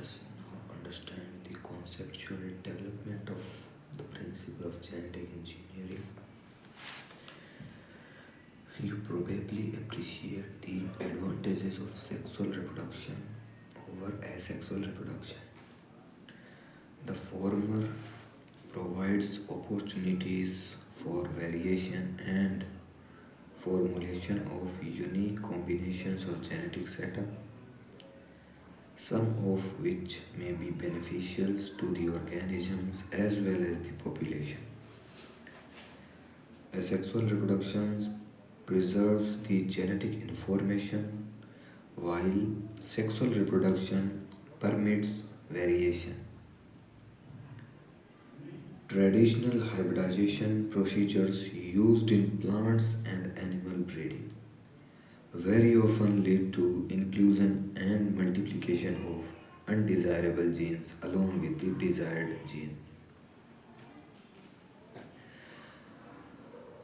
us now understand the conceptual development of the principle of genetic engineering. You probably appreciate the advantages of sexual reproduction over asexual reproduction. The former provides opportunities for variation and formulation of unique combinations of genetic setup, some of which may be beneficial to the organisms as well as the population. Asexual reproduction preserves the genetic information, while sexual reproduction permits variation. Traditional hybridization procedures used in plants and animal breeding very often lead to inclusion and multiplication of undesirable genes along with the desired genes.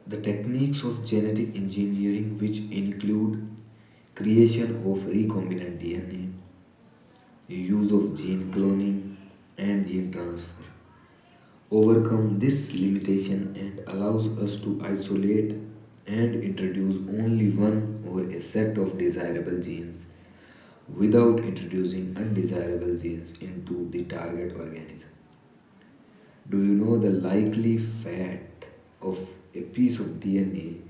The techniques of genetic engineering, which include creation of recombinant DNA, use of gene cloning, and gene transfer, overcome this limitation and allows us to isolate and introduce only one or a set of desirable genes without introducing undesirable genes into the target organism. Do you know the likely fate of a piece of DNA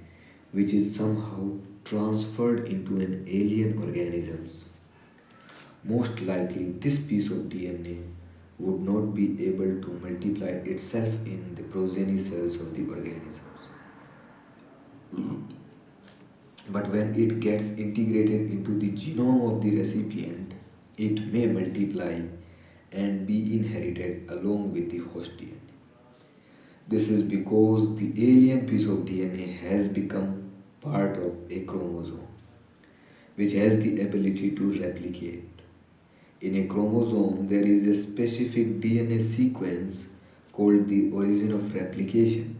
which is somehow transferred into an alien organism? Most likely, this piece of DNA would not be able to multiply itself in the progeny cells of the organisms. But when it gets integrated into the genome of the recipient, it may multiply and be inherited along with the host DNA. This is because the alien piece of DNA has become part of a chromosome, which has the ability to replicate. In a chromosome, there is a specific DNA sequence called the origin of replication,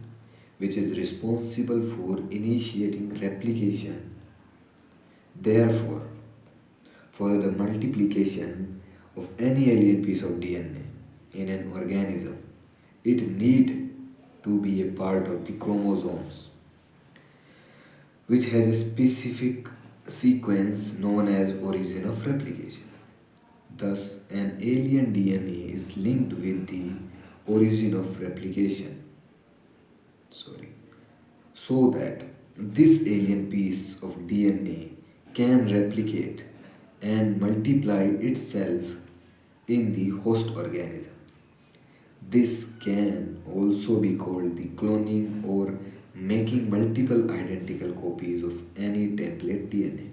which is responsible for initiating replication. Therefore, for the multiplication of any alien piece of DNA in an organism, it need to be a part of the chromosomes, which has a specific sequence known as origin of replication. Thus, an alien DNA is linked with the origin of replication. Sorry. So that this alien piece of DNA can replicate and multiply itself in the host organism. This can also be called the cloning or making multiple identical copies of any template DNA.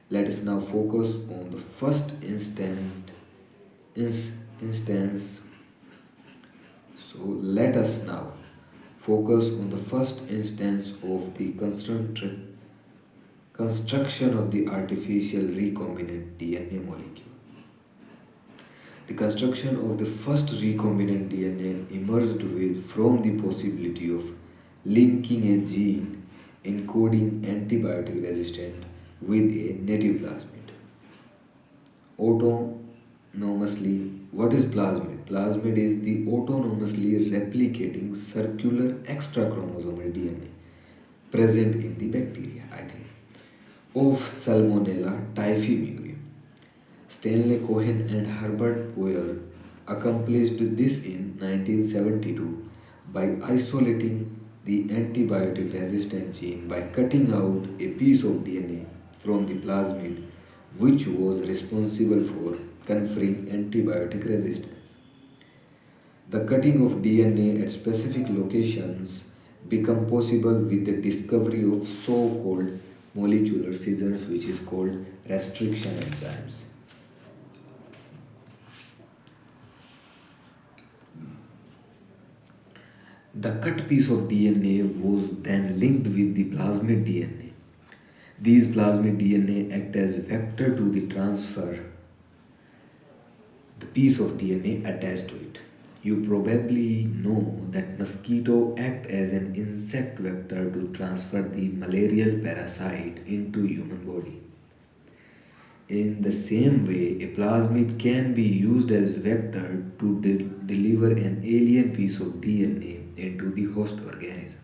Let us now focus on the first instance. So let us now focus on the first instance of the construction of the artificial recombinant DNA molecule. The construction of the first recombinant DNA emerged from the possibility of linking a gene encoding antibiotic resistance with a native plasmid. Autonomously, what is plasmid? Plasmid is the autonomously replicating circular extrachromosomal DNA present in the bacteria, I think, of Salmonella typhimurium. Stanley Cohen and Herbert Boyer accomplished this in 1972 by isolating the antibiotic resistant gene by cutting out a piece of DNA from the plasmid which was responsible for conferring antibiotic resistance. The cutting of DNA at specific locations become possible with the discovery of so-called molecular scissors, which is called restriction enzymes. The cut piece of DNA was then linked with the plasmid DNA. These plasmid DNA act as vector to the transfer the piece of DNA attached to it. You probably know that mosquito act as an insect vector to transfer the malarial parasite into human body. In the same way, a plasmid can be used as vector to deliver an alien piece of DNA into the host organism.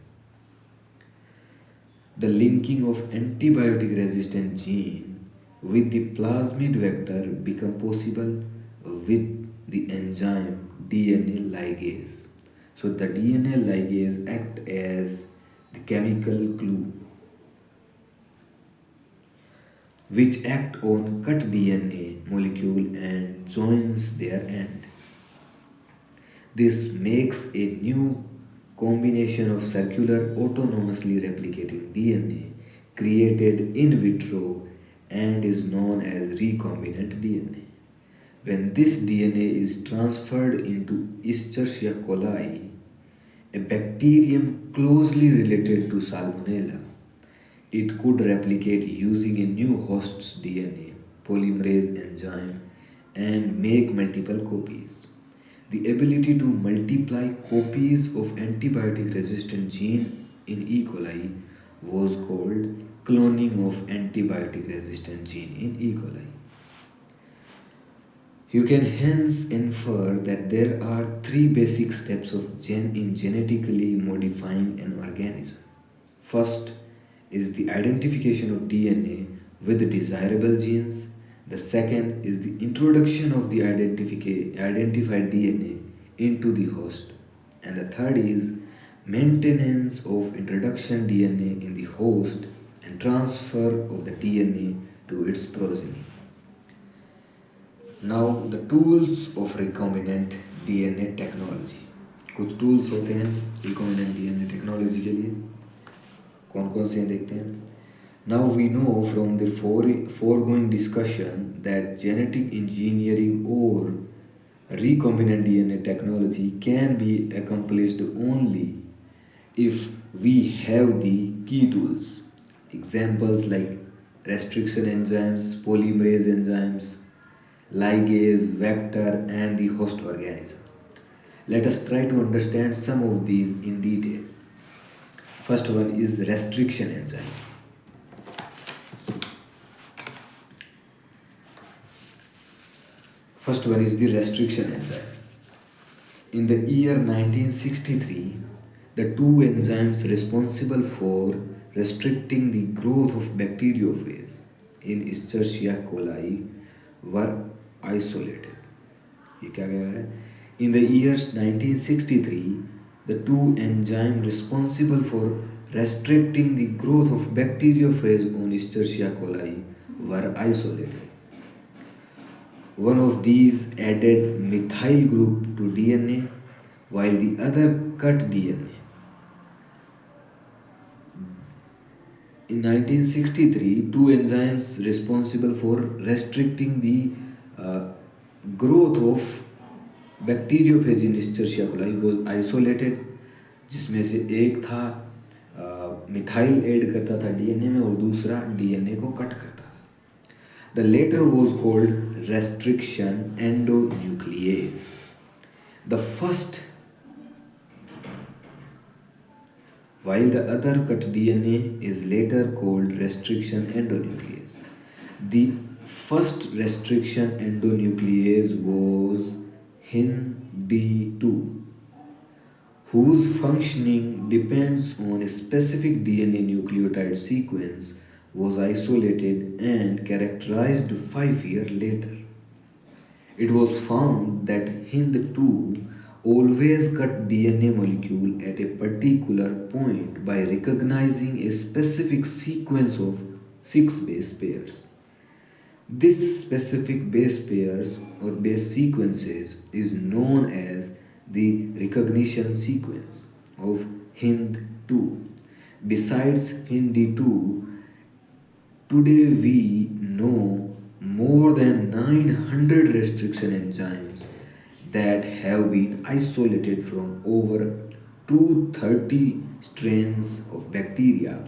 The linking of antibiotic resistant gene with the plasmid vector become possible with the enzyme DNA ligase. So the DNA ligase act as the chemical glue which act on cut DNA molecule and joins their end. This makes a new combination of circular autonomously replicating DNA created in vitro and is known as recombinant DNA. When this DNA is transferred into Escherichia coli, a bacterium closely related to Salmonella, it could replicate using a new host's DNA polymerase enzyme and make multiple copies. The ability to multiply copies of antibiotic resistant gene in E. coli was called cloning of antibiotic resistant gene in E. coli. You can hence infer that there are three basic steps in genetically modifying an organism. First is the identification of DNA with desirable genes. The second is the introduction of the identified DNA into the host. And the third is maintenance of introduction DNA in the host and transfer of the DNA to its progeny. Now the tools of recombinant DNA technology. कुछ tools होते हैं recombinant DNA technology के लिए. कौन कौन से हैं देखते हैं. Now we know from the foregoing discussion that genetic engineering or recombinant DNA technology can be accomplished only if we have the key tools. Examples like restriction enzymes, polymerase enzymes, ligase, vector, and the host organism. Let us try to understand some of these in detail. First one is restriction enzyme. First one is the restriction enzyme. In the year 1963, the two enzymes responsible for restricting the growth of bacteriophage in Escherichia coli were isolated. ये क्या कह रहा है? In the years 1963, the two enzymes responsible for restricting the growth of bacteriophage on Escherichia coli were isolated. One of these added methyl group to DNA while the other cut DNA. In 1963, two enzymes responsible for restricting the growth of bacteriophage in Escherichia coli was isolated, जिसमें से एक था methyl add करता था DNA में और दूसरा DNA को कट करता था. The latter was called restriction endonuclease. The first, while the other cut DNA is later called restriction endonuclease. The first restriction endonuclease was HindD2, whose functioning depends on a specific DNA nucleotide sequence, was isolated and characterized 5 years later. It was found that HindD2 always cut DNA molecule at a particular point by recognizing a specific sequence of 6 base pairs. This specific base pairs or base sequences is known as the recognition sequence of HindD2. Besides HindD2, today we know more than 900 restriction enzymes that have been isolated from over 230 strains of bacteria,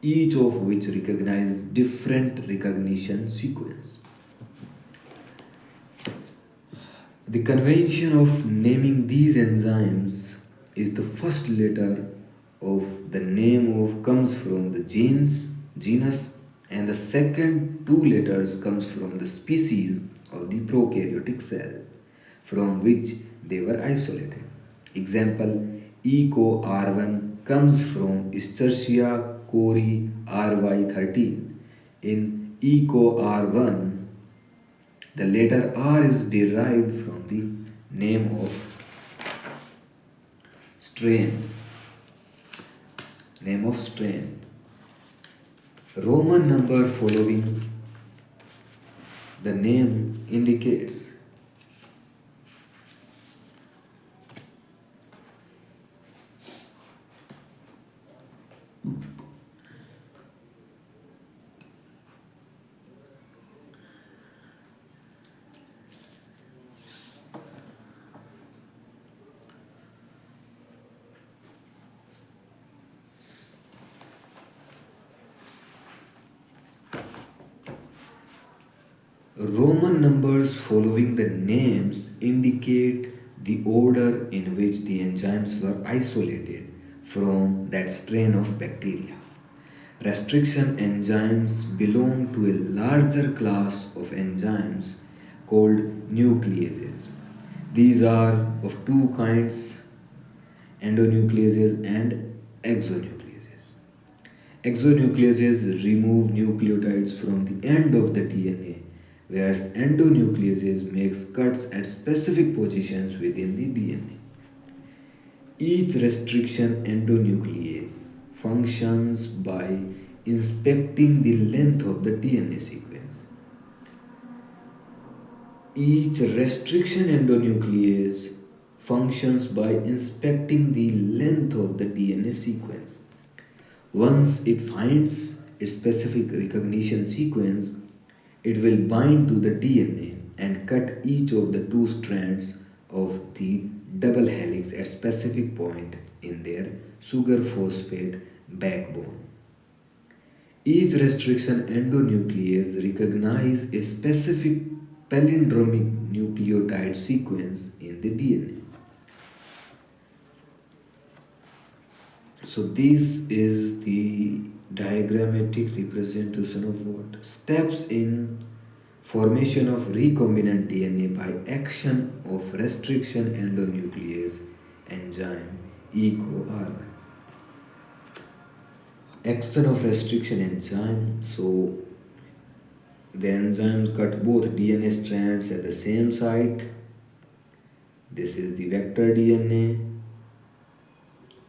each of which recognize different recognition sequence. The convention of naming these enzymes is the first letter of the name of comes from the genus and the second two letters comes from the species of the prokaryotic cell from which they were isolated. Example, ECO R1 comes from Escherichia coli RY13. In ECO R1, the letter R is derived from the name of strain. Name of strain. Roman number following the name indicates Roman numbers following the names indicate the order in which the enzymes were isolated from that strain of bacteria. Restriction enzymes belong to a larger class of enzymes called nucleases. These are of two kinds, endonucleases and exonucleases. Exonucleases remove nucleotides from the end of the DNA, whereas endonucleases makes cuts at specific positions within the DNA. Each restriction endonuclease functions by inspecting the length of the DNA sequence. Each restriction endonuclease functions by inspecting the length of the DNA sequence. Once it finds its specific recognition sequence, it will bind to the DNA and cut each of the two strands of the double helix at specific point in their sugar phosphate backbone. Each restriction endonuclease recognizes a specific palindromic nucleotide sequence in the DNA. So this is the diagrammatic representation of what? Steps in formation of recombinant DNA by action of restriction endonuclease enzyme EcoR. Action of restriction enzyme. So the enzymes cut both DNA strands at the same site. This is the vector DNA.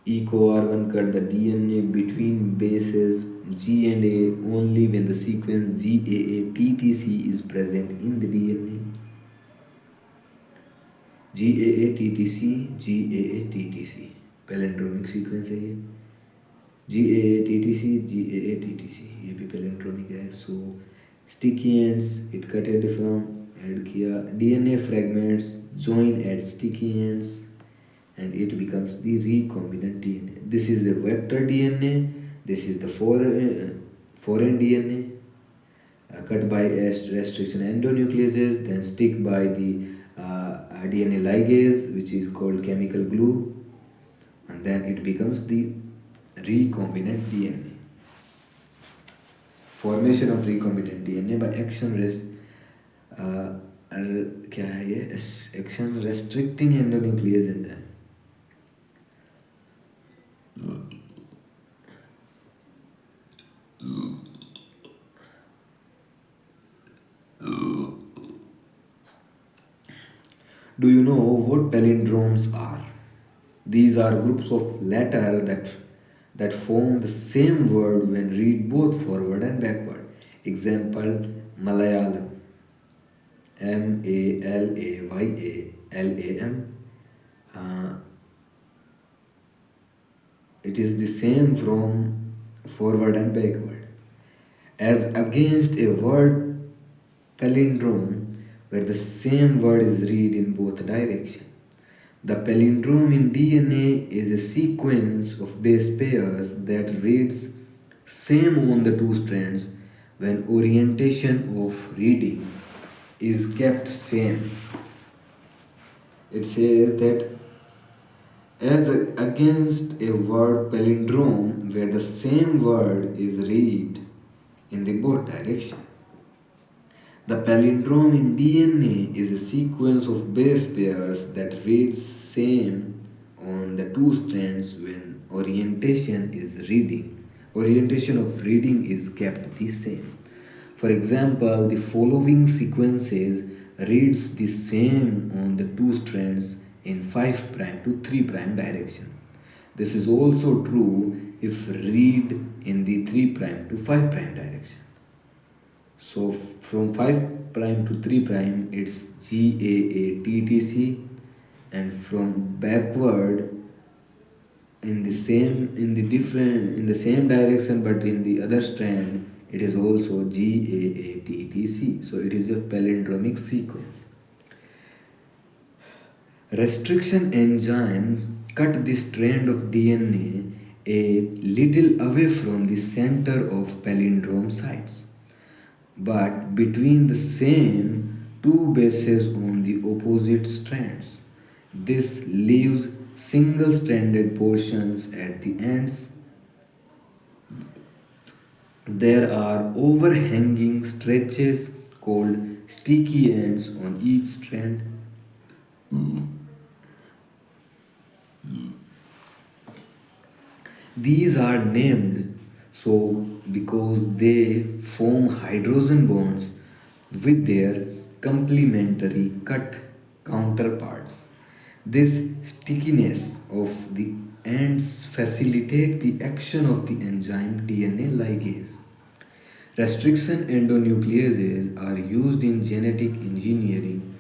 EcoR1 cut the DNA between bases G and A only when the sequence GAATTC is present in the DNA. GAATTC palindromic sequence है ये. GAATTC ये भी palindromic है. So sticky ends it cutted from add किया. DNA fragments join at sticky ends and it becomes the recombinant DNA. This is the vector DNA. This is the foreign DNA cut by restriction endonucleases, then stick by the DNA ligase, which is called chemical glue, and then it becomes the recombinant DNA. Formation of recombinant DNA by action क्या है ये? Action restricting endonuclease enzyme. Do you know what palindromes are? These are groups of letters that form the same word when read both forward and backward. Example, Malayalam. Malayam. It is the same from forward and backward. As against a word palindrome where the same word is read in both directions. The palindrome in DNA is a sequence of base pairs that reads same on the two strands when orientation of reading is kept same. It says that as against a word palindrome where the same word is read in the both direction. The palindrome in DNA is a sequence of base pairs that reads same on the two strands when orientation of reading is kept the same. For example, the following sequences reads the same on the two strands in 5' to 3' direction. This is also true if read in the 3' to 5' direction. So from 5' to 3' it's GAATTC, and from backward in the same direction but in the other strand it is also GAATTC. So it is a palindromic sequence. Restriction enzyme cut the strand of DNA a little away from the center of palindrome sites, but between the same two bases on the opposite strands. This leaves single-stranded portions at the ends. There are overhanging stretches called sticky ends on each strand. These are named so because they form hydrogen bonds with their complementary cut counterparts. This stickiness of the ends facilitate the action of the enzyme DNA ligase. Restriction endonucleases are used in genetic engineering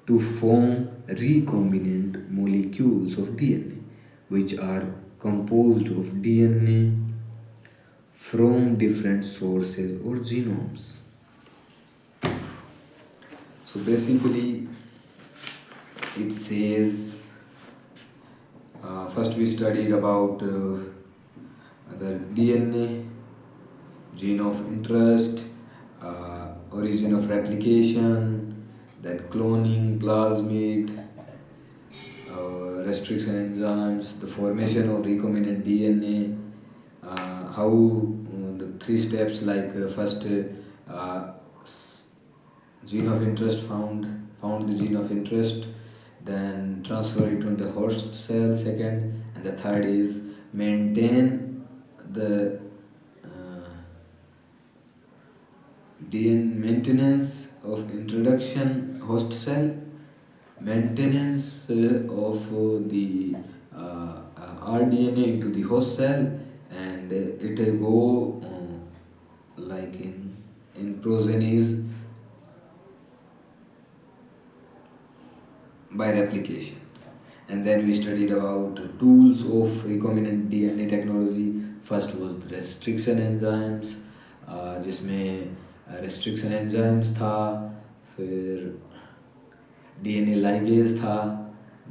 to form recombinant molecules of DNA, which are composed of DNA from different sources or genomes. So basically, it says first we studied about the DNA, gene of interest, origin of replication, then cloning, plasmid, restriction enzymes, the formation of recombinant DNA, how the three steps like first gene of interest found the gene of interest, then transfer it to the host cell second, and the third is maintain the DNA maintenance of introduction host cell, maintenance of the rDNA into the host cell, and it go like in progenase by replication. And then we studied about tools of recombinant DNA technology. First was the restriction enzymes, जिसमें restriction enzymes था, फिर DNA ligase था,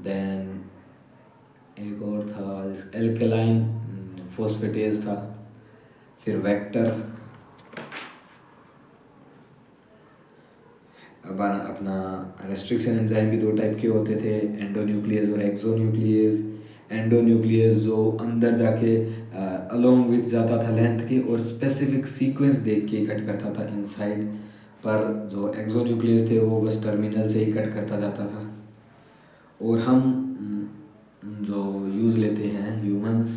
then एक और था alkaline phosphatase था, फिर vector अपना रेस्ट्रिक्शन एंजाइम भी दो टाइप के होते थे, एंडोन्यूक्लियस और एक्सोन्यूक्लियस। एंडोन्यूक्लियस जो अंदर जाके अलोंग विथ जाता था लेंथ के और स्पेसिफिक सीक्वेंस देख के कट करता था इनसाइड, पर जो एक्सोन्यूक्लियस थे वो बस टर्मिनल से ही कट करता जाता था। और हम जो यूज़ लेते हैं ह्यूमंस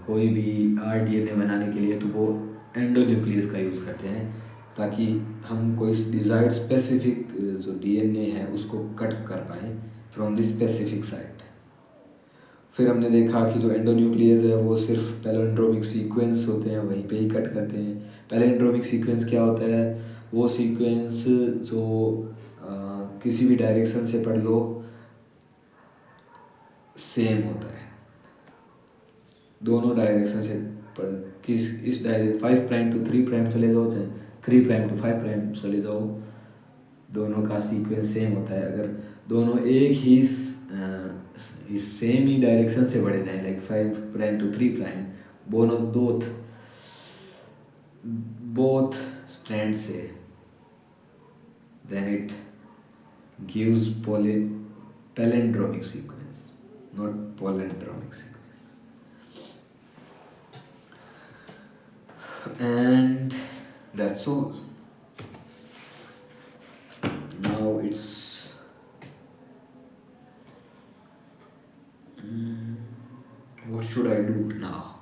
कोई भी आरडीएनए बनाने के लिए तो वो एंडोन्यूक्लियस का यूज़ करते हैं ताकि हम कोई डिज़ायर्ड स्पेसिफिक जो डीएनए है उसको कट कर पाएँ फ्रॉम द स्पेसिफिक साइट। फिर हमने देखा कि जो एंडोन्यूक्लियस है वो सिर्फ पैलिंड्रोमिक सीक्वेंस होते हैं, वहीं पे ही कट करते हैं। पैलिंड्रोमिक सीक्वेंस क्या होता है? वो सीक्वेंस जो किसी भी डायरेक्शन से पढ़ लो सेम होता है, दोनों डायरेक्शन से पढ़ किस इस डायरेक्ट 5' to 3' चले जाओ, 3' to 5' चले जाओ, दोनों का सीक्वेंस सेम होता है। अगर दोनों एक ही सेम ही डायरेक्शन से बढ़े जाए लाइक 5' to 3', बोथ स्ट्रैंड से, then it gives palindromic sequence, not palindromic sequence. And that's all. Now it's what should I do now?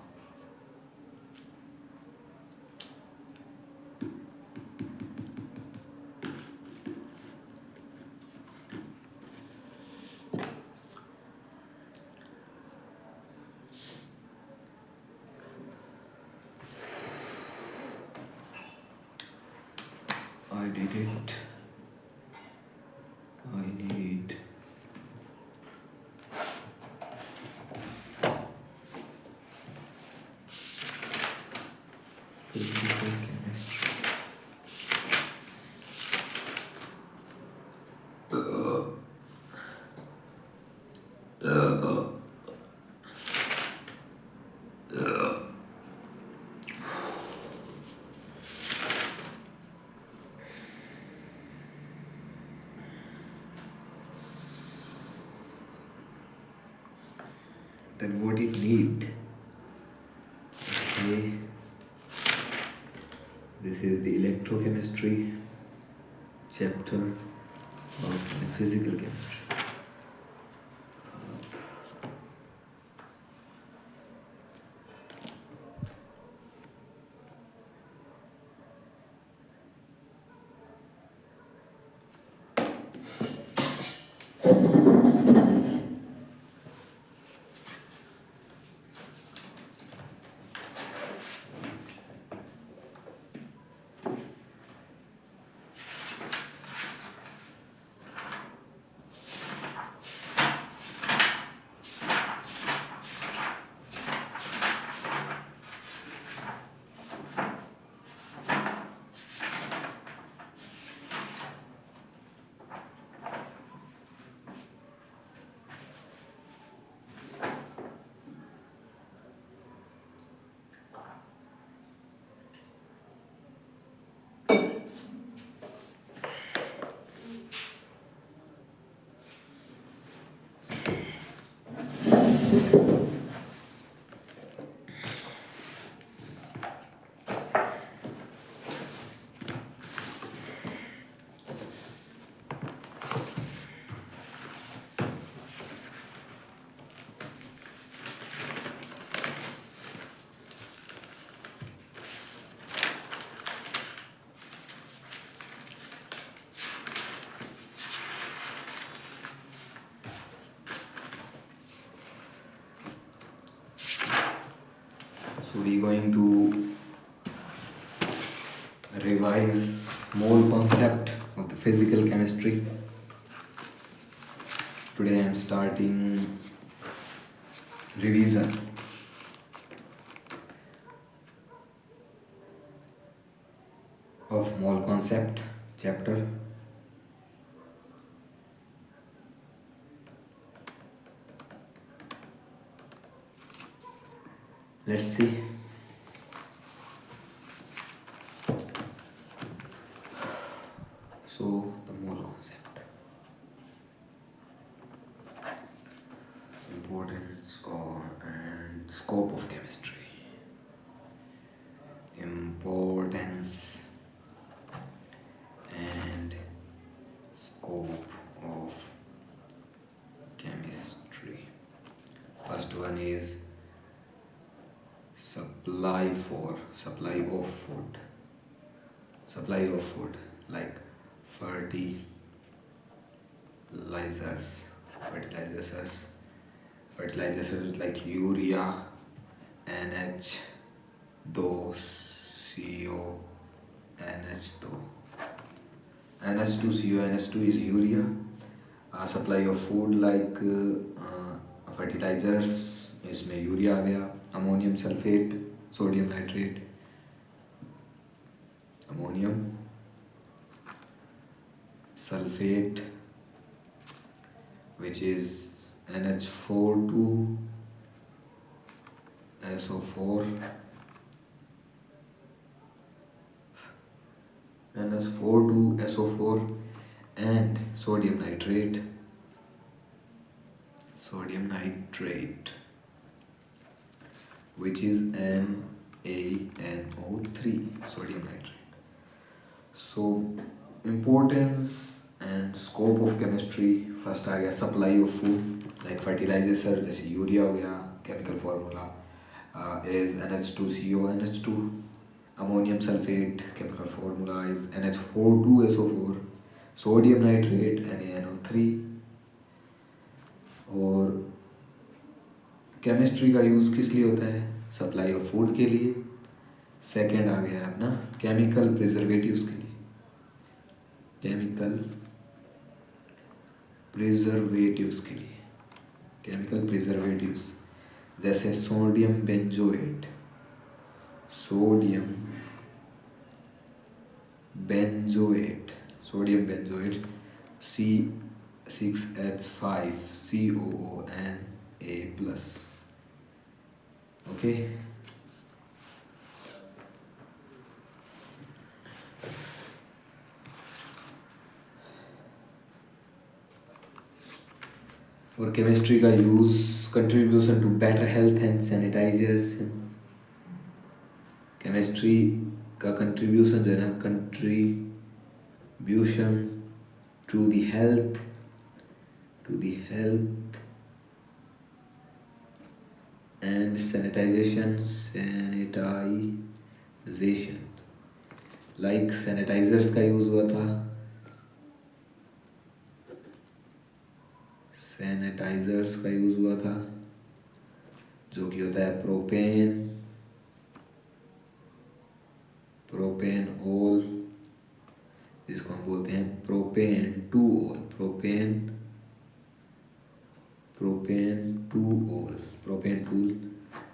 I did it. I need physical chemistry. Then what it need? Okay. This is the electrochemistry chapter of the physical chemistry. So we're going to revise more concept of the physical chemistry. Today I am starting revision of mole concept chapter. Let's see. So the mole concept, importance and scope of chemistry. Importance and scope of chemistry. First one is supply of food. Supply of food like fertilizers, fertilizers like urea, NH2CO, NH2. NH2CO, NH2 is urea. Supply of food like fertilizers, इसमें urea आ गया, ammonium sulphate, sodium nitrate, ammonium sulfate, which is NH4 SO4, NH4 SO4, and sodium nitrate, which is NaNO3, sodium nitrate. So importance and scope of chemistry, first आ गया supply of food like fertiliser जैसे urea हो गया, chemical formula is NH2CO NH2, ammonium sulphate chemical formula is NH4 2SO4, sodium nitrate NaNO3। और chemistry का use किस लिए होता है? सप्लाई ऑफ फूड के लिए। सेकंड आ गया अपना केमिकल प्रिजर्वेटिव्स के लिए, केमिकल प्रिजर्वेटिव्स के लिए, केमिकल प्रिजर्वेटिव्स जैसे sodium benzoate, sodium benzoate, sodium benzoate C6H5COONA+। Okay, और केमिस्ट्री का use contribution to better health and sanitisers. Chemistry का कंट्रीब्यूशन जो है ना, contribution to the health and sanitisation like sanitisers का यूज़ हुआ था, सैनिटाइजर्स का यूज़ हुआ था जो कि होता है प्रोपेनॉल, जिसको हम बोलते हैं प्रोपेन-2-ऑल, प्रोपेन-2-ऑल।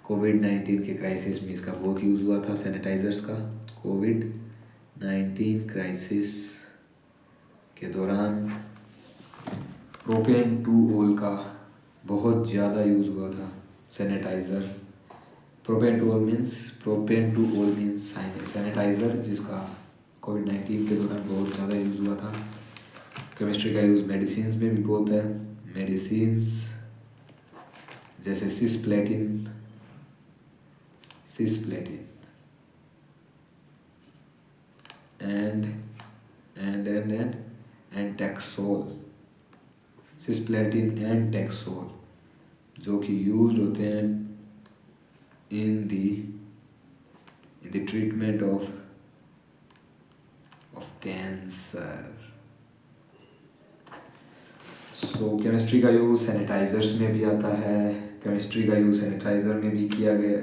कोविड-19 के क्राइसिस में इसका बहुत यूज़ हुआ था सैनिटाइजर्स का। कोविड-19 क्राइसिस के दौरान प्रोपेन-2-ऑल का बहुत ज़्यादा यूज़ हुआ था सैनिटाइज़र। प्रोपेन-2-ऑल मीन्स सैनिटाइज़र, जिसका कोविड-19 के दौरान बहुत ज़्यादा यूज़ हुआ था। केमिस्ट्री का यूज़ मेडिसिन में भी बहुत है, मेडिसिन जैसे cisplatin and taxol, cisplatin and taxol, जो कि यूज्ड होते हैं इन the treatment of cancer. So chemistry का यूज़ सैनिटाइजर्स में भी आता है, केमिस्ट्री का यूज़ सैनिटाइज़र में भी किया गया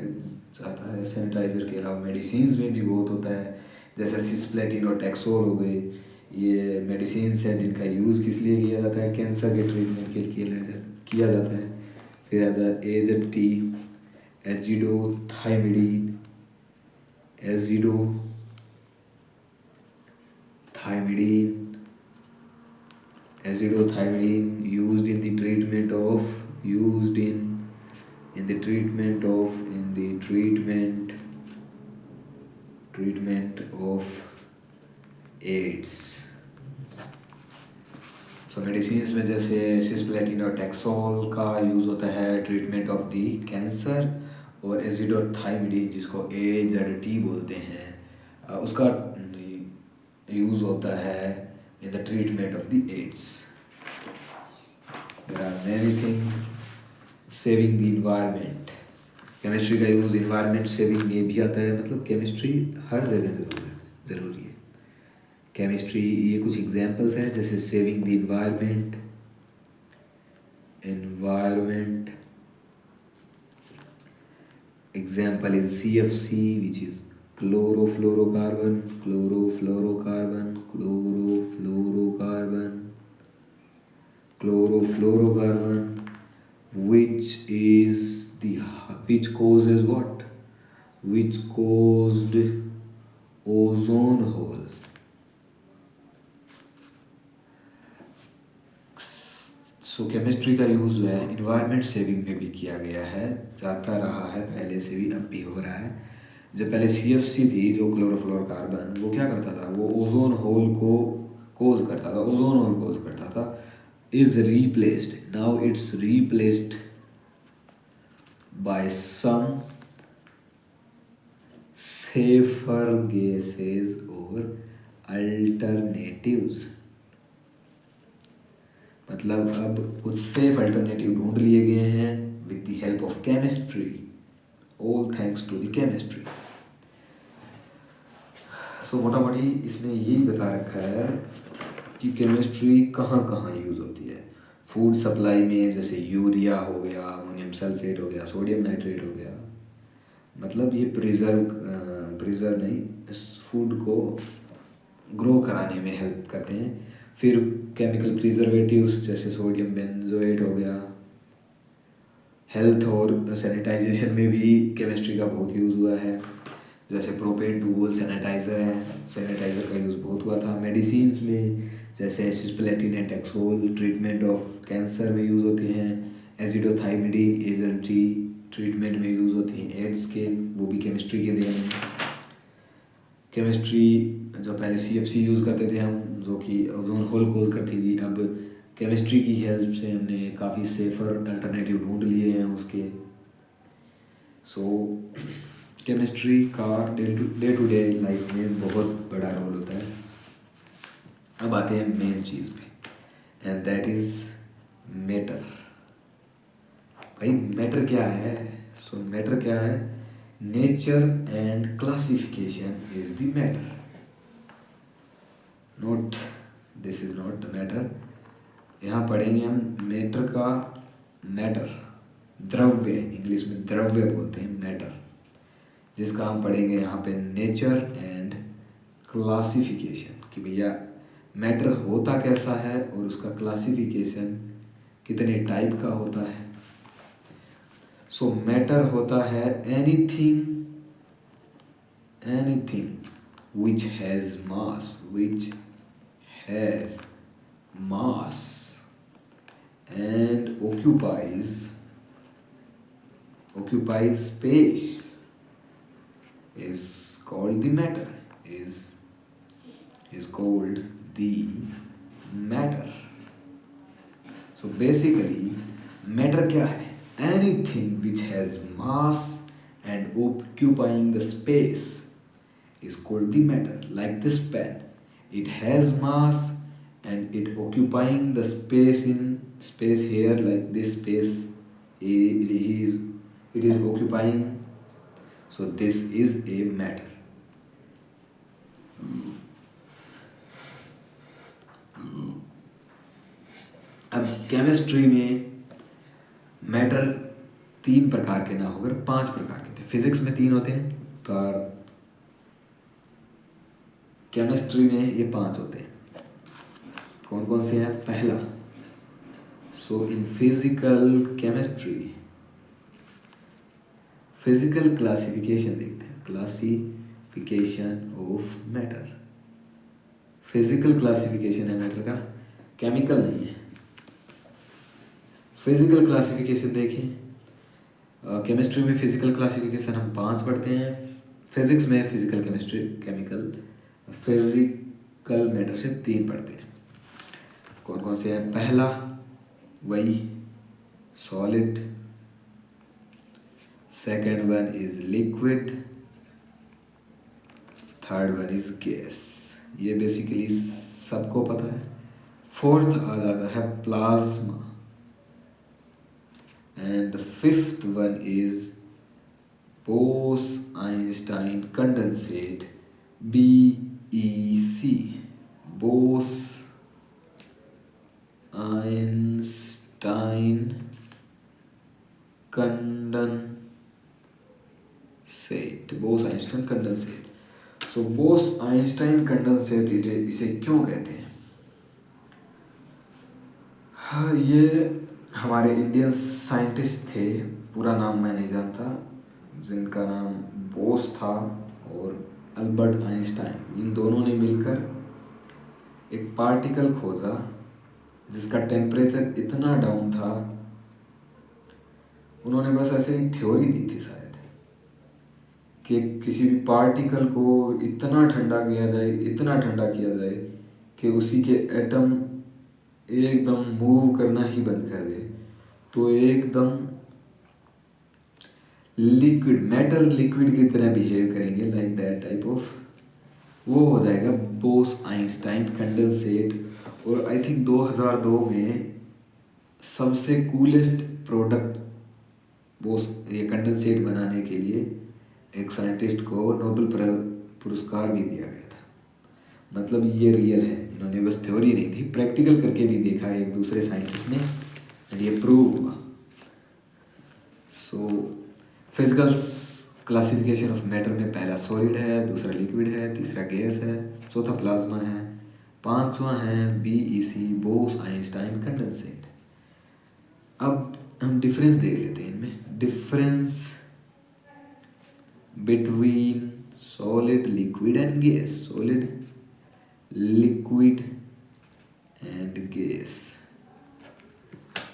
जाता है। सैनिटाइज़र के अलावा मेडिसिन में भी बहुत होता है, जैसे सिस्प्लेटिन और टैक्सोल हो गए। ये मेडिसिन है जिनका यूज़ किस लिए किया जाता है? कैंसर के ट्रीटमेंट के लिए किया जाता है। फिर आता है AZT, एजिडोथाइमिडीन used in the treatment of AIDS। So medicine में जैसे सिस्प्लेटिन और टैक्सोल का यूज़ होता है ट्रीटमेंट ऑफ दी कैंसर, और एजिडोथाइमिडीन जिसको AZT बोलते हैं, उसका यूज़ होता है in the treatment of the AIDS. There are many things. Saving the environment, chemistry का यूज़ इन्वायरमेंट सेविंग में भी आता है। मतलब केमिस्ट्री हर जगह ज़रूरी है। केमिस्ट्री, ये कुछ एग्जांपल्स हैं जैसे saving the environment example is CFC which is chlorofluorocarbon which causes what? Which caused ozone hole। So chemistry का यूज़ जो है इन्वायरमेंट सेविंग में भी किया गया है, जाता रहा है पहले से भी, अब भी हो रहा है। जब पहले CFC थी जो क्लोरोफ्लोरोकार्बन, वो क्या करता था? वो ओजोन होल को कोज करता था। Is replaced, now it's replaced by some safer gases और अल्टरनेटिव्स, मतलब अब कुछ सेफ अल्टरनेटिव ढूंढ लिए गए हैं with the help of chemistry, all thanks to the chemistry. So मोटा मोटी इसमें यही बता रखा है कि केमिस्ट्री कहाँ कहाँ यूज़ होती है। फूड सप्लाई में, जैसे यूरिया हो गया, अमोनियम सल्फेट हो गया, सोडियम नाइट्रेट हो गया, मतलब ये प्रिजर्व नहीं, इस फूड को ग्रो कराने में हेल्प करते हैं। फिर केमिकल प्रिजर्वेटिव्स जैसे सोडियम बेंजोएट हो गया। हेल्थ और सैनिटाइजेशन में भी केमिस्ट्री का बहुत यूज़ हुआ है, जैसे प्रोपेन टूल सैनिटाइज़र है, सैनिटाइज़र का यूज़ बहुत हुआ था। मेडिसिन्स में जैसे cisplatin and taxol treatment of cancer में यूज़ होते हैं। एजिडोथाइमिडीन एजेंटी ट्रीटमेंट में यूज़ होते हैं एड्स के, वो भी केमिस्ट्री के देन। केमिस्ट्री जो पहले CFC यूज़ करते थे हम, जो कि ओजोन होल कोज करती थी, अब केमिस्ट्री की हेल्प से हमने काफ़ी सेफर अल्टरनेटिव ढूंढ लिए हैं उसके। सो केमिस्ट्री का डे टू डे लाइफ में बहुत बड़ा रोल होता है। अब आते हैं मेन चीज़ पे, एंड दैट इज़ मैटर। भाई मैटर क्या है? सो मैटर क्या है? Nature and classification is the matter, note this is not the matter. यहाँ पढ़ेंगे हम मैटर का, मैटर द्रव्य, इंग्लिश में द्रव्य बोलते हैं मैटर, जिसका हम पढ़ेंगे यहाँ पे नेचर एंड क्लासिफिकेशन, कि भैया मैटर होता कैसा है और उसका क्लासिफिकेशन कितने टाइप का होता है। सो मैटर होता है anything which has mass and occupies space is called the matter, is called the matter. So basically matter क्या है? Anything which has mass and occupying the space is called the matter. Like this pen, it has mass and it occupying the space here, like this space it is occupying, so this is a matter. अब chemistry में matter 3 प्रकार के ना होकर 5 प्रकार के थे। Physics में 3 होते हैं, पर केमिस्ट्री में ये 5 होते हैं। कौन कौन से हैं? पहला, so in physical chemistry, physical classification देखते हैं, classification of matter. Physical classification है मैटर का, केमिकल नहीं है। फिजिकल क्लासिफिकेशन देखें, केमिस्ट्री में फिजिकल क्लासिफिकेशन हम 5 पढ़ते हैं, फिजिक्स में physical chemistry chemical physical matter से 3 पढ़ते हैं। कौन कौन से हैं? पहला वही solid, second one is liquid, third one is gas, ये बेसिकली सबको पता है। फोर्थ आ जाता है plasma, and the 5th one is Bose-Einstein condensate, BEC, Bose-Einstein condensate। So Bose-Einstein condensate इसे क्यों कहते हैं? हाँ, ये हमारे इंडियन साइंटिस्ट थे, पूरा नाम मैं नहीं जानता, जिनका नाम बोस था और अल्बर्ट आइंस्टाइन, इन दोनों ने मिलकर एक पार्टिकल खोजा जिसका टेम्परेचर इतना डाउन था, उन्होंने बस ऐसे ही थ्योरी दी थी शायद, कि किसी भी पार्टिकल को इतना ठंडा किया जाए कि उसी के एटम एकदम मूव करना ही बंद कर दे, तो एकदम लिक्विड की तरह बिहेव करेंगे, लाइक दैट टाइप ऑफ, वो हो जाएगा बोस आइंस्टाइन कंडेंसेट। और आई थिंक 2002 में सबसे कूलेस्ट प्रोडक्ट बोस ये कंडेंसेट बनाने के लिए एक साइंटिस्ट को नोबेल पुरस्कार भी दिया गया था। मतलब ये रियल है, इन्होंने बस थ्योरी नहीं थी, प्रैक्टिकल करके भी देखा है एक दूसरे साइंटिस्ट ने, और ये प्रूव हुआ। So physical classification of matter में पहला सॉलिड है, दूसरा लिक्विड है, तीसरा गैस है, चौथा प्लाज्मा है, पांचवा है बीईसी बोस आइंस्टाइन कंडेंसेट। अब हम डिफरेंस देख लेते हैं इनमें। Difference between solid liquid and gas, solid liquid and gas.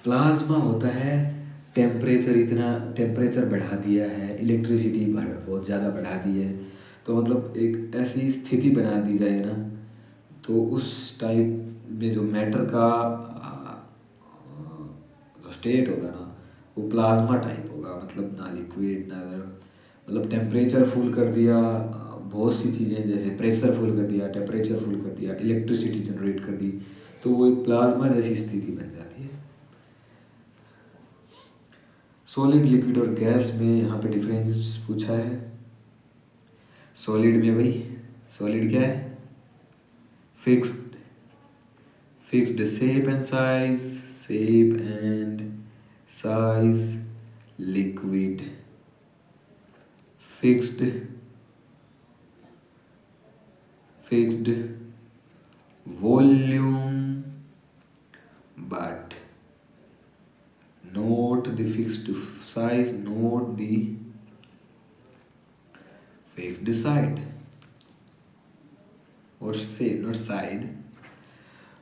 Plasma होता है टेम्परेचर, इतना टेम्परेचर बढ़ा दिया है, इलेक्ट्रिसिटी बहुत ज़्यादा बढ़ा दी है, तो मतलब एक ऐसी स्थिति बना दी जाए ना, तो उस टाइप में जो मैटर का जो स्टेट होगा ना वो प्लाज्मा टाइप होगा। मतलब ना लिक्विड ना, मतलब टेम्परेचर फुल कर दिया, बहुत सी चीज़ें जैसे प्रेशर फुल कर दिया, टेम्परेचर फुल कर दिया, इलेक्ट्रिसिटी जनरेट कर दी, तो वो एक प्लाज्मा जैसी स्थिति बन जाती है। सॉलिड लिक्विड और गैस में यहाँ पे डिफरेंस पूछा है। सॉलिड में भाई, सॉलिड क्या है? Fixed shape and size, liquid fixed volume but not the fixed size, not the fixed side, or say not side.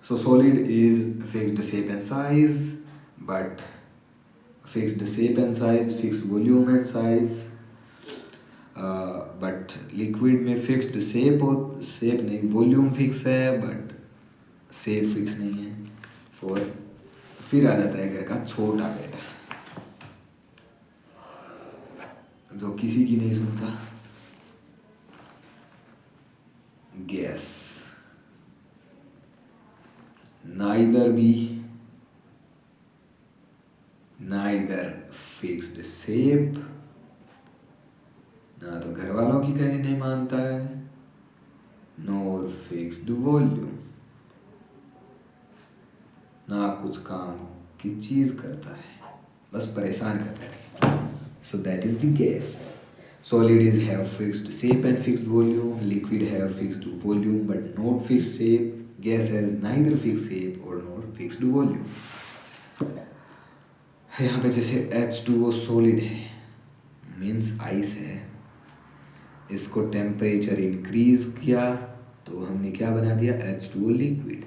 So solid is fixed shape and size, but fixed shape and size, fixed volume and size, but liquid में fixed shape नहीं, volume fix है but shape fix नहीं है। और फिर आ जाता है घर का छोटा बेटा जो किसी की नहीं सुनता, गैस। नाइदर फिक्स्ड शेप, ना तो घर वालों की कहीं नहीं मानता है, नोर फिक्स्ड वॉल्यूम, ना कुछ काम की चीज करता है, बस परेशान करता है। So that is the gas. Solid is have fixed shape and fixed volume, liquid have fixed volume but not fixed shape, gas has neither fixed shape or not fixed volume। यहाँ पे जैसे H2O सॉलिड है, means ice है, इसको temperature increase किया तो हमने क्या बना दिया? H2O लिक्विड।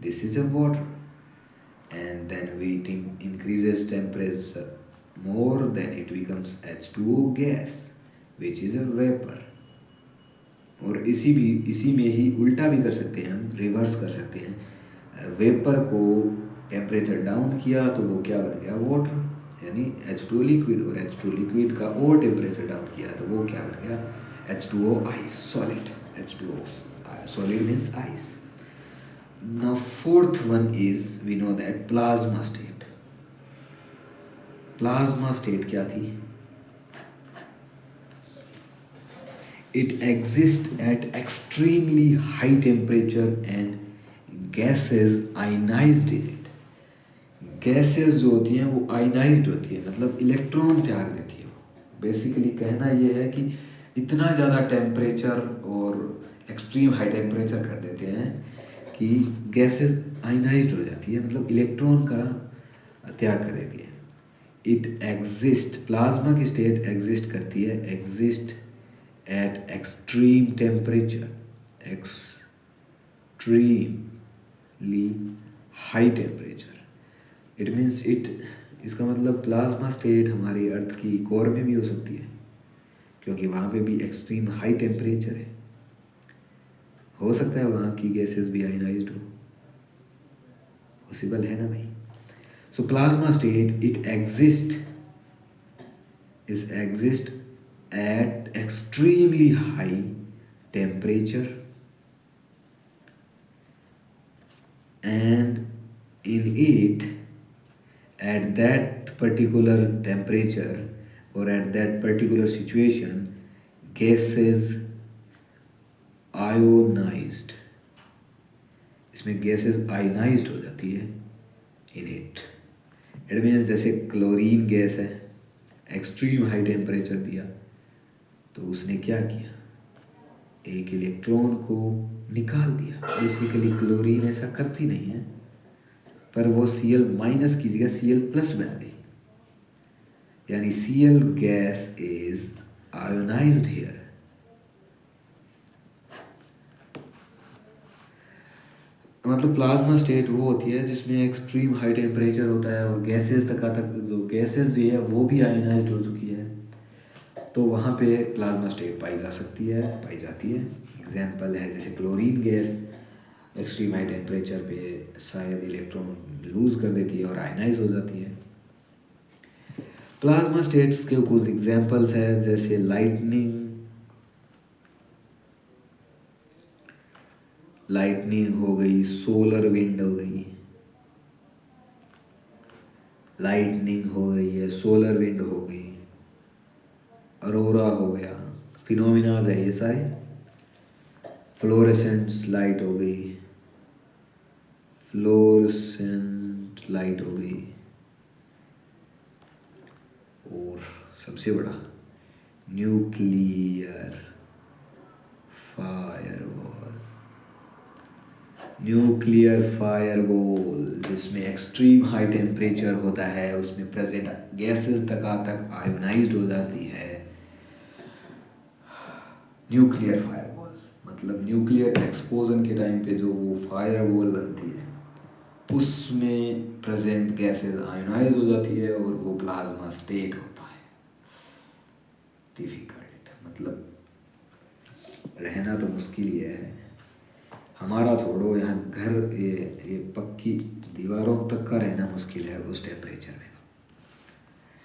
This is a water and then we increases temperature more, then it becomes H2O gas which is a vapor। और इसी में ही उल्टा भी कर सकते हैं, हम रिवर्स कर सकते हैं। वेपर को टेम्परेचर डाउन किया तो वो क्या बन गया? वाटर, यानी H2O लिक्विड, और H2O लिक्विड का और टेम्परेचर डाउन किया तो वो क्या बन गया? H2O ice, solid. H2O solid means ice. Now fourth one is, we know that plasma state। Plasma state क्या थी? It exists at extremely high temperature and gases ionized in it। Gases जो होती हैं वो आयनाइज्ड होती है, मतलब electron त्याग देती है। बेसिकली कहना ये है कि इतना ज़्यादा टेम्परेचर और एक्सट्रीम हाई टेम्परेचर कर देते हैं कि गैसेस आयनाइज्ड हो जाती है, मतलब इलेक्ट्रॉन का त्याग कर देती है। इट एग्जिस्ट, प्लाज्मा की स्टेट एग्जिस्ट करती है, exist at extreme temperature, extremely high temperature. It means इसका मतलब प्लाज्मा स्टेट हमारी अर्थ की कोर में भी हो सकती है, क्योंकि वहाँ पे भी एक्सट्रीम हाई टेम्परेचर है। हो सकता है वहाँ की गैसेस भी आयनाइज्ड हो, पॉसिबल है ना भाई। So plasma state, it exist at extremely high temperature and in it, at that particular temperature or at that particular situation, gases ionized, इसमें गैसेस आयनाइज्ड हो जाती है इन इट। इट मीन्स जैसे chlorine gas है, extreme high temperature दिया तो उसने क्या किया, एक इलेक्ट्रॉन को निकाल दिया। बेसिकली क्लोरीन ऐसा करती नहीं है, पर वो Cl माइनस की जगह Cl प्लस बन गई, यानी Cl gas is ionised here. मतलब प्लाज्मा स्टेट वो होती है जिसमें एक्सट्रीम हाई टेम्परेचर होता है और गैसेस तक जो गैसेस जो है वो भी आयोनाइज्ड हो चुकी है, तो वहाँ पे प्लाज्मा स्टेट पाई जाती है। एग्जांपल है जैसे chlorine gas extreme high temperature पे शायद इलेक्ट्रॉन लूज कर देती है और आयनाइज हो जाती है। प्लाज्मा स्टेट्स के कुछ एग्जांपल्स है जैसे लाइटनिंग हो गई, सोलर विंड हो गई, लाइटनिंग हो रही है, सोलर विंड हो गई, अरोरा हो गया, फिनोमिनाज है ये सारे। फ्लोरेसेंट लाइट हो गई, और सबसे बड़ा न्यूक्लियर फायरवॉल जिसमें एक्सट्रीम हाई टेम्परेचर होता है, उसमें प्रेजेंट गैसेस तक आयोनाइज्ड हो जाती है। न्यूक्लियर फायरवॉल मतलब न्यूक्लियर एक्सप्लोजन के टाइम पे जो वो फायरवॉल बनती है उसमें प्रेजेंट गैसेस आयोनाइज हो जाती है और वो प्लाज्मा स्टेट होता है। डिफिकल्ट मतलब रहना तो मुश्किल ही है, हमारा छोड़ो यहाँ घर ये पक्की दीवारों तक का रहना मुश्किल है उस टेम्परेचर में।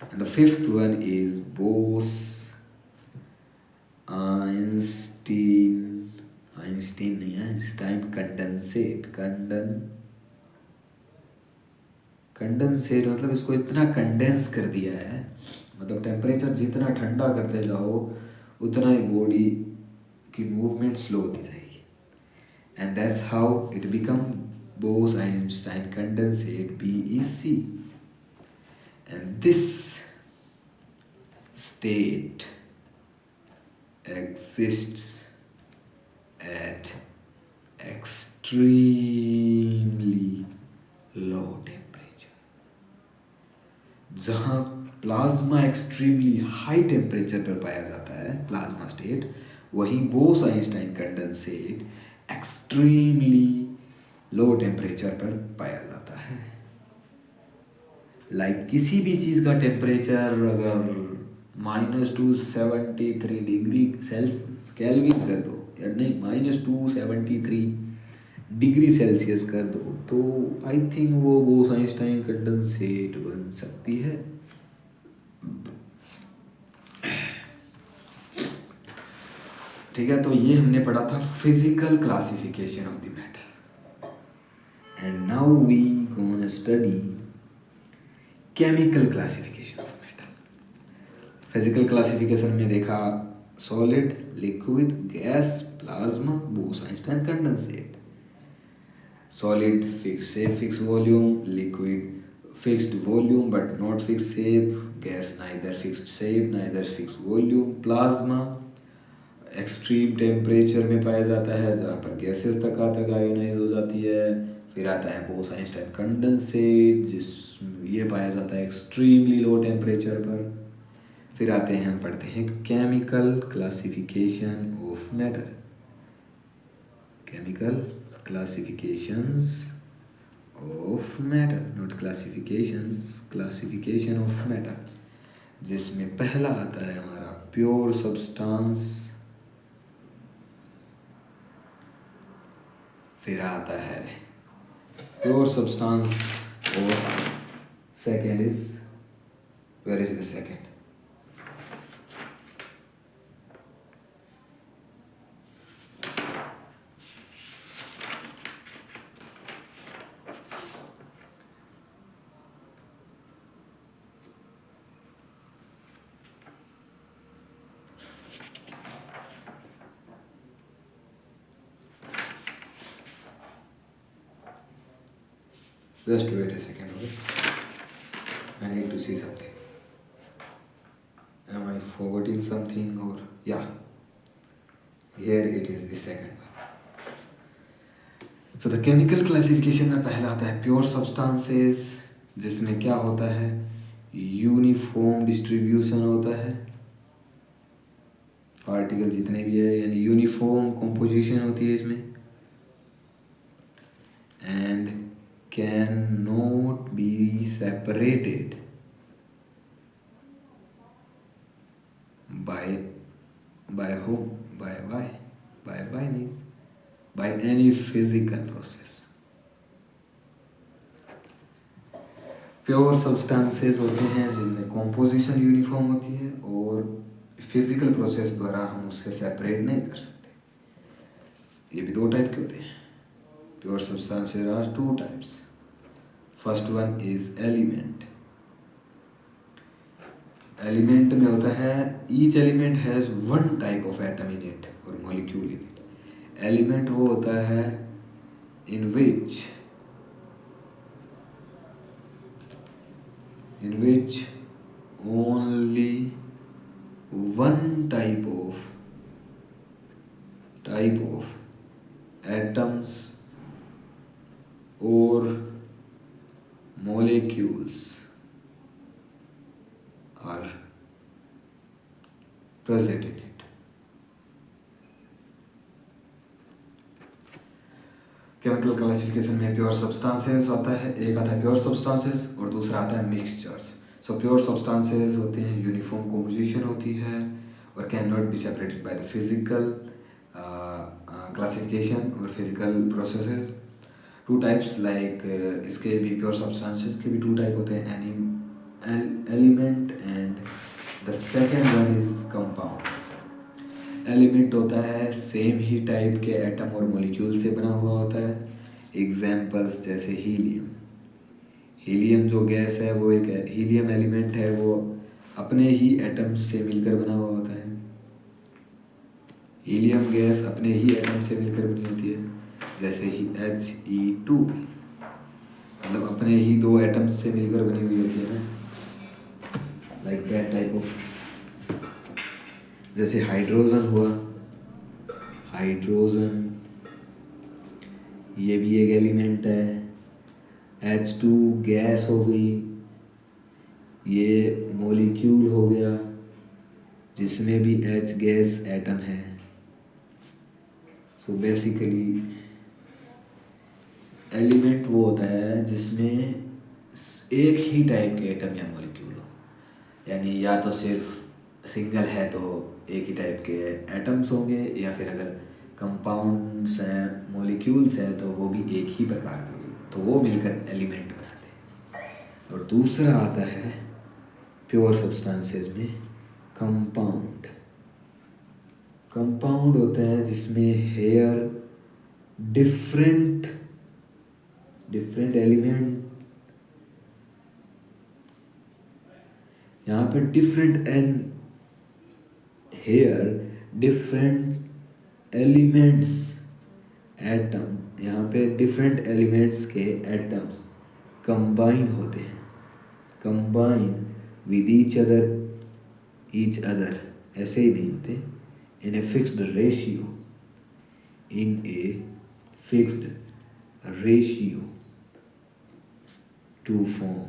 And the fifth one is Bose Einstein नहीं है इस टाइम, कंडेंसेट मतलब इसको इतना कंडेंस कर दिया है, मतलब टेम्परेचर जितना ठंडा करते जाओ उतना ही बॉडी की मूवमेंट स्लो होती जाएगी। And that's how it become Bose-Einstein condensate BEC। And this state exists at extremely low temperature। जहाँ प्लाज्मा एक्सट्रीमली हाई टेम्परेचर पर पाया जाता है प्लाज्मा स्टेट, वहीं बोस-आइंस्टाइन कंडेंसेट एक्सट्रीमली लो टेम्परेचर पर पाया जाता है। लाइक किसी भी चीज़ का टेम्परेचर अगर -273 डिग्री केल्विन कर दो, या नहीं -273 डिग्री सेल्सियस कर दो, तो आई थिंक वो बोस-आइंस्टाइन कंडेंसेट बन सकती है। ठीक है, तो ये हमने पढ़ा था physical classification of the matter. And now we gonna study chemical classification of matter. Physical classification में देखा solid, liquid, gas, plasma, Bose Einstein condensate. Solid fix volume, liquid fixed volume but not fix shape, gas neither fixed shape neither fix volume, plasma extreme temperature में पाया जाता है जहाँ पर gases तक ionise हो जाती है। फिर आता है बोस-आइंस्टाइन कंडेंसेट जिस ये पाया जाता है एक्सट्रीमली लो टेम्परेचर पर। फिर आते हैं हम पढ़ते हैं chemical classification of matter. Chemical classifications of matter, not classifications, classification of matter, जिसमें पहला आता है हमारा प्योर सब्सटेंस, फिर आता है प्योर सब्सटेंस और second is, where is the second, Just wait a second, okay? I need to see something. Am I forgetting something or yeah? Here it is, the second one. So the chemical classification में पहला आता है pure substances, जिसमें क्या होता है, uniform distribution होता है, पार्टिकल जितने भी है यानी यूनिफॉर्म कंपोजिशन होती है इसमें, and can not be separated by whom, by why, by नहीं, by any physical process. Pure substances होते हैं जिनमें कॉम्पोजिशन यूनिफॉर्म होती है और फिजिकल प्रोसेस द्वारा हम उससे सेपरेट नहीं कर सकते। ये भी दो टाइप के होते हैं। Pure substances are two types. First one is element. Element में होता है each element has one type of atom in it और मॉलिक्यूल इन इट। एलिमेंट वो होता है in which only one type of atoms और molecules are present in it. Chemical classification में pure substances होता है, एक आता है प्योर सब्सटेंसेस और दूसरा आता है मिक्सचर्स। सो प्योर सब्सटेंसेस होते हैं यूनिफॉर्म कंपोजिशन होती है और can not be separated by the physical classification और physical processes. Two types like इसके भी प्योर सब्सटेंसेस के भी टू टाइप होते हैं, element and the second one is compound. Element होता है सेम ही टाइप के एटम और मॉलिक्यूल से बना हुआ होता है। एग्जाम्पल्स जैसे हीलियम जो गैस है वो एक हीलियम एलिमेंट है, वो अपने ही एटम्स से मिलकर बना हुआ होता है। हीलियम गैस अपने ही एटम से मिलकर बनी होती है, जैसे ही He2 मतलब अपने ही दो एटम्स से मिलकर बनी हुई होती है ना, लाइक दैट टाइप ऑफ। जैसे हाइड्रोजन हुआ, हाइड्रोजन ये भी एक एलिमेंट है। H2 गैस हो गई, ये मॉलिक्यूल हो गया जिसमें भी H गैस एटम है। सो बेसिकली एलिमेंट वो होता है जिसमें एक ही टाइप के एटम या मॉलिक्यूल हो, यानी या तो सिर्फ सिंगल है तो एक ही टाइप के एटम्स होंगे, या फिर अगर कंपाउंड्स हैं, मॉलिक्यूल्स हैं तो वो भी एक ही प्रकार के होंगे, तो वो मिलकर एलिमेंट बनाते हैं। और दूसरा आता है प्योर सब्सटेंसेस में कंपाउंड। कंपाउंड होता है जिसमें हेयर डिफरेंट एलिमेंट, यहाँ पे different and here different elements atom, यहाँ पे डिफरेंट एलिमेंट्स के एटम्स कंबाइन होते हैं, कंबाइन विद ईच अदर ऐसे ही नहीं होते, in a fixed ratio to form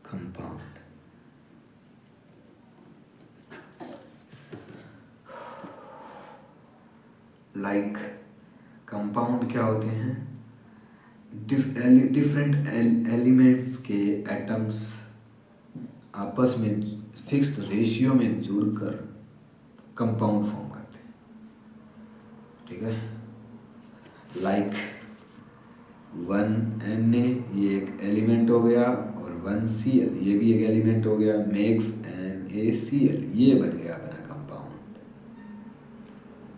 compound. Like compound क्या होते हैं, डिफरेंट एलिमेंट्स के एटम्स आपस में फिक्स्ड रेशियो में जुड़कर कंपाउंड फॉर्म करते हैं, ठीक है। लाइक 1Na ये एक एलिमेंट हो गया और 1Cl ये भी एक एलिमेंट हो गया, मेक्स NaCl ये बन गया अपना कंपाउंड,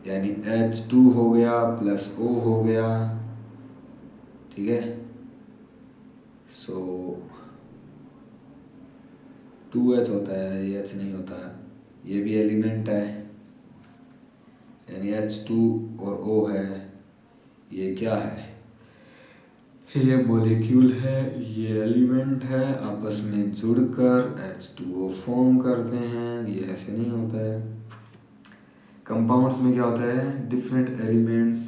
यानी H2 हो गया प्लस O हो गया, ठीक है। सो 2H होता है, ये H नहीं होता है, ये भी एलिमेंट है, यानी H2 और O है, ये क्या है, ये मॉलिक्यूल है, ये एलिमेंट है, आपस में जुड़कर H2O फॉर्म करते हैं। ये ऐसे नहीं होता है। कंपाउंड्स में क्या होता है, different elements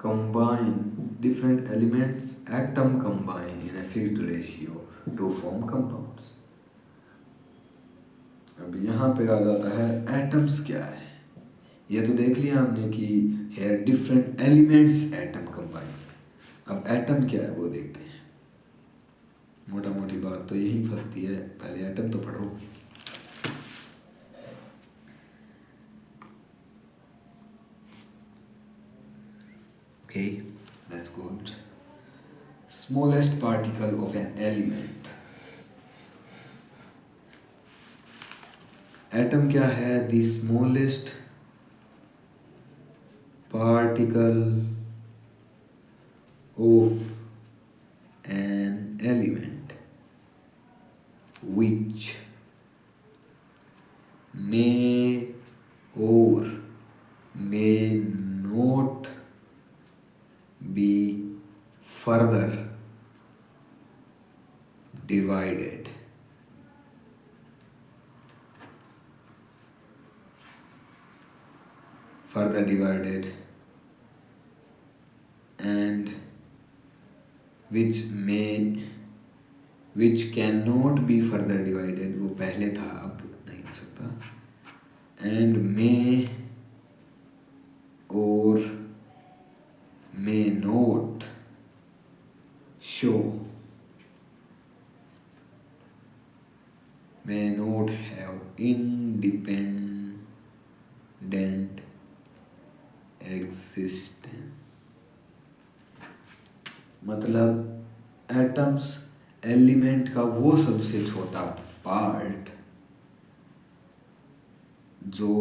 combine, different elements atom combine in a fixed ratio two form compounds. अब यहाँ पे आ जाता है एटम्स क्या है। ये तो देख लिया हमने कि here different elements atom combine. अब एटम क्या है वो देखते हैं। मोटा मोटी बात तो यही फंसती है, पहले एटम तो पढ़ो। Okay, that's good. Smallest particle of an element. Atom क्या है, the smallest particle of an element which may or may not be further divided. And which cannot be further divided, वो पहले था अब नहीं हो सकता, and may or may not show, may not have independent existence। मतलब atoms element का वो सबसे छोटा पार्ट जो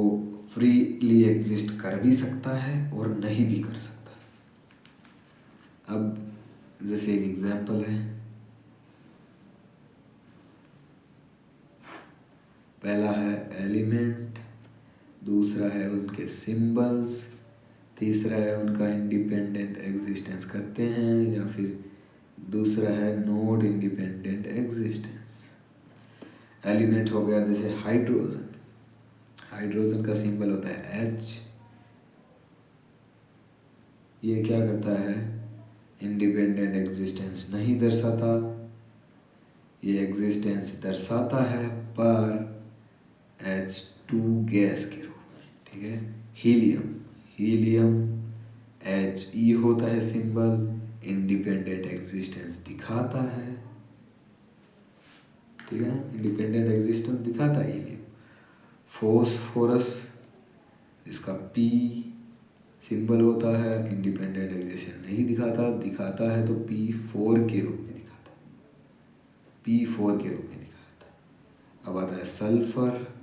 फ्रीली एग्जिस्ट कर भी सकता है और नहीं भी कर सकता। अब जैसे एक एग्जांपल है, पहला है एलिमेंट, दूसरा है उनके सिंबल्स, तीसरा है उनका इंडिपेंडेंट एग्जिस्टेंस करते हैं, या फिर दूसरा है नॉट इंडिपेंडेंट एग्जिस्टेंस। एलिमेंट हो गया जैसे हाइड्रोजन, हाइड्रोजन का सिंबल होता है H। ये क्या करता है, इंडिपेंडेंट एग्जिस्टेंस नहीं दर्शाता, ये एग्जिस्टेंस दर्शाता है पर H2 गैस के रूप में, ठीक है। हीलियम He होता है सिंबल, इंडिपेंडेंट एग्जिस्टेंस दिखाता है, ठीक है ना, इंडिपेंडेंट एग्जिस्टेंस दिखाता है हीलियम। फॉस्फोरस, इसका P सिंबल होता है, इंडिपेंडेंट एग्जिस्टेंस नहीं दिखाता है तो P4 के रूप में दिखाता है, P4 के रूप में दिखाता है। अब आता है सल्फर,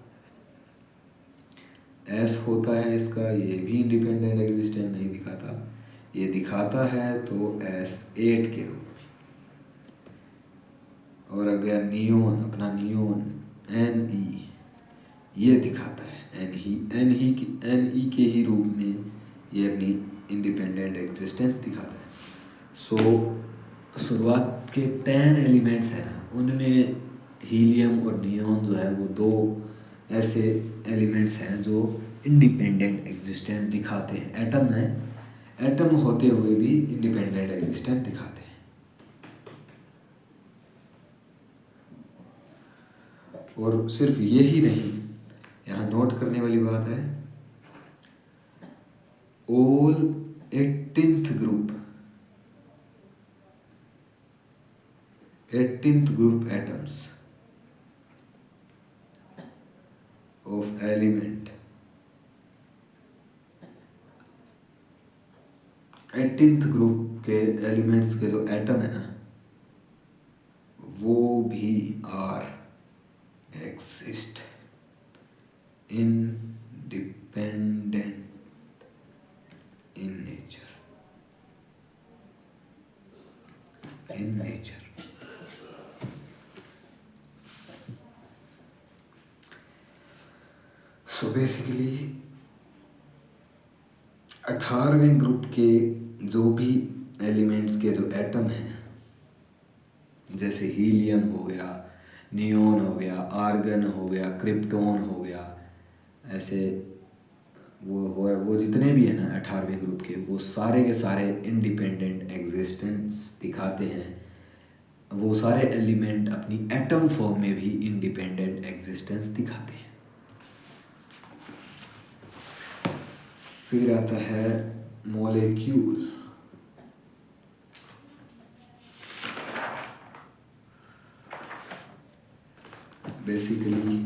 S होता है इसका, ये भी इंडिपेंडेंट एग्जिस्टेंस नहीं दिखाता, ये दिखाता है तो S8 के रूप में। और अगर नियोन, अपना नियोन Ne, ये दिखाता है Ne के ही रूप में ये अपनी इंडिपेंडेंट एग्जिस्टेंस दिखाता है। सो शुरुआत के 10 एलिमेंट्स हैं ना, उनमें हीलियम और नियोन जो है वो दो ऐसे एलिमेंट्स हैं जो इंडिपेंडेंट एग्जिस्टेंस दिखाते हैं। एटम है, एटम होते हुए भी इंडिपेंडेंट एग्जिस्टेंस दिखाते हैं। और सिर्फ यही नहीं, यहाँ नोट करने वाली बात है, all 18th group atoms of element, 18th group के एलिमेंट्स के जो एटम है ना, वो भी are exist independent in nature। So basically 18वें ग्रुप के जो भी एलिमेंट्स के जो एटम हैं जैसे हीलियम हो गया, नियोन हो गया, आर्गन हो गया, क्रिप्टॉन हो गया, ऐसे वो जितने भी हैं ना 18वें ग्रुप के, वो सारे के सारे इंडिपेंडेंट एग्जिस्टेंस दिखाते हैं। वो सारे एलिमेंट अपनी एटम फॉर्म में भी इंडिपेंडेंट एग्जिस्टेंस दिखाते हैं। फिर आता है मॉलिक्यूल। बेसिकली